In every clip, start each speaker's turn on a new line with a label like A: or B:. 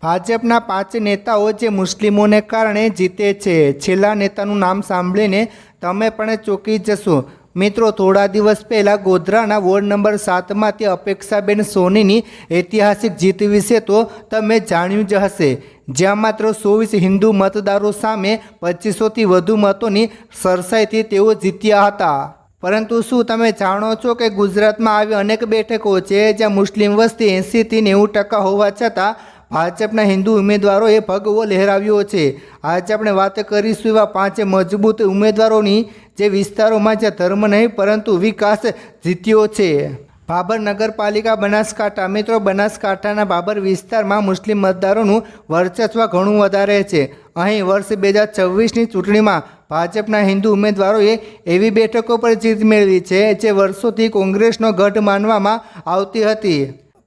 A: ભાજપના 5 નેતાઓ જે મુસ્લિમોને કારણે જીતે છે। છેલ્લા નેતાનું નામ સાંભળીને તમે પણ ચોંકી જશો। મિત્રો, થોડા દિવસ પહેલાં ગોધરાના વોર્ડ નંબર 7માંથી અપેક્ષાબેન સોનીની ઐતિહાસિક જીત વિશે તો તમે જાણ્યું જ હશે, જ્યાં માત્ર 24 હિન્દુ મતદારો સામે 2500થી વધુ મતોની સરસાઈથી તેઓ જીત્યા હતા। પરંતુ શું તમે જાણો છો કે ગુજરાતમાં આવી અનેક બેઠકો છે જ્યાં મુસ્લિમ વસ્તી 80થી 90% હોવા છતાં ભાજપના હિન્દુ ઉમેદવારોએ ભગવો લહેરાવ્યો છે। આજે આપણે વાત કરીશું એવા 5 મજબૂત ઉમેદવારોની જે વિસ્તારોમાં જ્યાં ધર્મ નહીં પરંતુ વિકાસ જીત્યો છે। ભાબર નગરપાલિકા બનાસકાંઠા। મિત્રો, બનાસકાંઠાના ભાબર વિસ્તારમાં મુસ્લિમ મતદારોનું વર્ચસ્વ ઘણું વધારે છે। અહીં વર્ષ 2026ની ચૂંટણીમાં ભાજપના હિન્દુ ઉમેદવારોએ એવી બેઠકો પર જીત મેળવી છે જે વર્ષોથી કોંગ્રેસનો ગઢ માનવામાં આવતી હતી।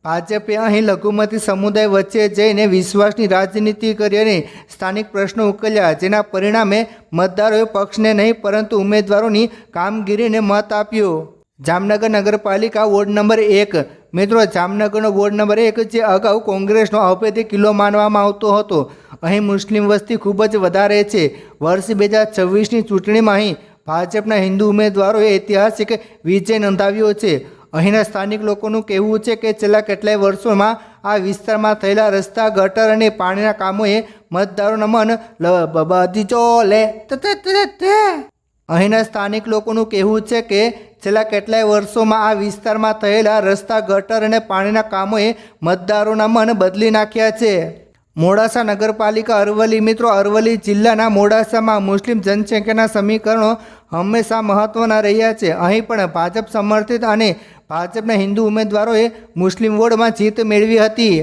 A: ભાજપે અહીં લઘુમતી સમુદાય વચ્ચે જઈને વિશ્વાસની રાજનીતિ કરી અને સ્થાનિક પ્રશ્નો ઉકેલ્યા, જેના પરિણામે મતદારોએ પક્ષને નહીં પરંતુ ઉમેદવારોની કામગીરીને મત આપ્યો। જામનગર નગરપાલિકા વોર્ડ નંબર 1। મિત્રો, જામનગરનો વોર્ડ નંબર 1 જે અગાઉ કોંગ્રેસનો અભેદ્ય કિલ્લો માનવામાં આવતો હતો, અહીં મુસ્લિમ વસ્તી ખૂબ જ વધારે છે। વર્ષ 2026ની ચૂંટણીમાં અહીં ભાજપના હિન્દુ ઉમેદવારોએ ઐતિહાસિક વિજય નોંધાવ્યો છે। અહીંના સ્થાનિક લોકોનું કહેવું છે કે છેલ્લા કેટલાય વર્ષોમાં આ વિસ્તારમાં થયેલા રસ્તા, ગટર અને પાણીના કામોએ મતદારોના મન બદીચો લે। અહીંના સ્થાનિક લોકોનું કહેવું છે કે છેલ્લા કેટલાય વર્ષોમાં આ વિસ્તારમાં થયેલા રસ્તા, ગટર અને પાણીના કામોએ મતદારોના મન બદલી નાખ્યા છે। મોડાસા નગરપાલિકા અરવલ્લી। મિત્રો, અરવલ્લી જિલ્લાના મોડાસામાં મુસ્લિમ જનસંખ્યાના સમીકરણો હંમેશા મહત્વના રહ્યા છે। અહીં પણ ભાજપ સમર્થિત અને ભાજપના હિન્દુ ઉમેદવારોએ મુસ્લિમ વોર્ડમાં જીત મેળવી હતી।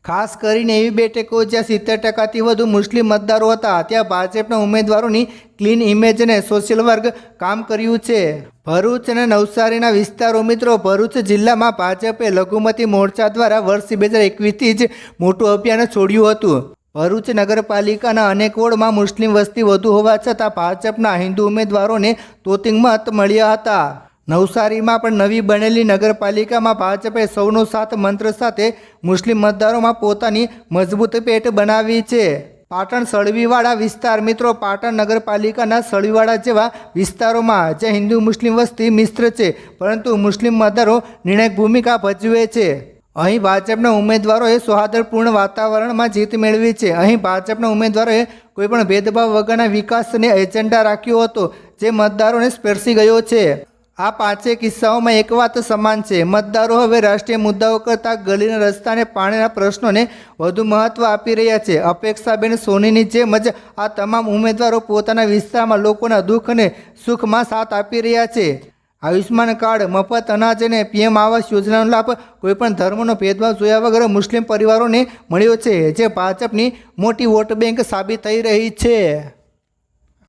A: ખાસ કરીને એવી બેઠકો જ્યાં 70%થી વધુ મુસ્લિમ મતદારો હતા, ત્યાં ભાજપના ઉમેદવારોની ક્લીન ઇમેજ અને સોશિયલ વર્ક કામ કર્યું છે। ભરૂચ અને નવસારીના વિસ્તારો। મિત્રો, ભરૂચ જિલ્લામાં ભાજપે લઘુમતી મોરચા દ્વારા વર્ષ 2021થી જ મોટું અભિયાન છોડ્યું હતું। ભરૂચ નગરપાલિકાના અનેક વોર્ડમાં મુસ્લિમ વસ્તી વધુ હોવા છતાં ભાજપના હિન્દુ ઉમેદવારોને તોતિંગ મત મળ્યા હતા। નવસારીમાં પણ નવી બનેલી નગરપાલિકામાં ભાજપે સૌનો સાથ મંત્ર સાથે મુસ્લિમ મતદારોમાં પોતાની મજબૂત પેઠ બનાવી છે। પાટણ સળવીવાડા વિસ્તાર। મિત્રો, પાટણ નગરપાલિકાના સળવીવાડા જેવા વિસ્તારોમાં જ્યાં હિન્દુ મુસ્લિમ વસ્તી મિશ્ર છે પરંતુ મુસ્લિમ મતદારો નિર્ણાયક ભૂમિકા ભજવે છે, અહીં ભાજપના ઉમેદવારોએ સૌહાર્દપૂર્ણ વાતાવરણમાં જીત મેળવી છે। અહીં ભાજપના ઉમેદવારોએ કોઈપણ ભેદભાવ વગરના વિકાસને એજન્ડા રાખ્યો હતો જે મતદારોને સ્પર્શી ગયો છે। આ 5 કિસ્સાઓમાં એક વાત સમાન છે, મતદારો હવે રાષ્ટ્રીય મુદ્દાઓ કરતાં ગલીના રસ્તા અને પાણીના પ્રશ્નોને વધુ મહત્ત્વ આપી રહ્યા છે। અપેક્ષાબેન સોનીની જેમ જ આ તમામ ઉમેદવારો પોતાના વિસ્તારમાં લોકોના દુઃખ અને સુખમાં સાથ આપી રહ્યા છે। આયુષ્માન કાર્ડ, મફત અનાજ અને PM આવાસ યોજનાનો લાભ કોઈપણ ધર્મનો ભેદભાવ જોયા વગર મુસ્લિમ પરિવારોને મળ્યો છે, જે ભાજપની મોટી વોટ બેંક સાબિત થઈ રહી છે।